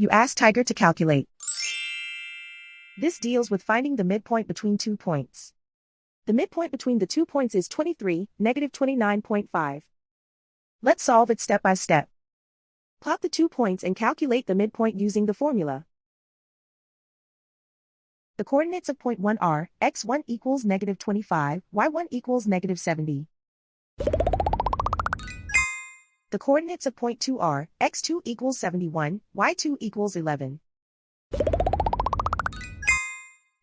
You ask Tiger to calculate. This deals with finding the midpoint between 2 points. The midpoint between the 2 points is 23, negative 29.5. Let's solve it step by step. Plot the 2 points and calculate the midpoint using the formula. The coordinates of point 1 are, x1 equals negative 25, y1 equals negative 70. The coordinates of point 2 are, x2 equals 71, y2 equals 11.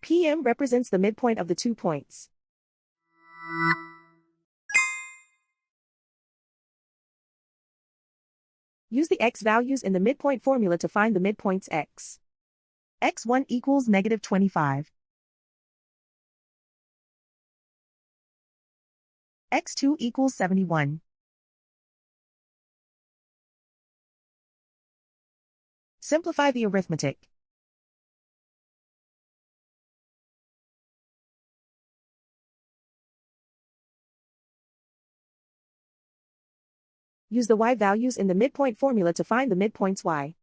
PM represents the midpoint of the 2 points. Use the x values in the midpoint formula to find the midpoints x. x1 equals negative 25. x2 equals 71. Simplify the arithmetic. Use the y values in the midpoint formula to find the midpoints y.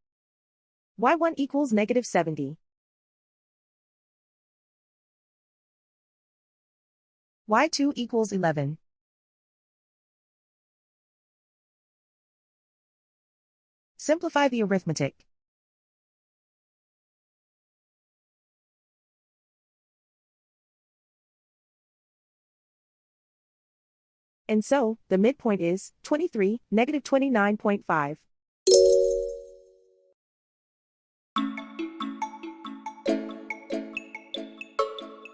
y1 equals negative 70. y2 equals 11. Simplify the arithmetic. And so, the midpoint is 23, negative 29.5.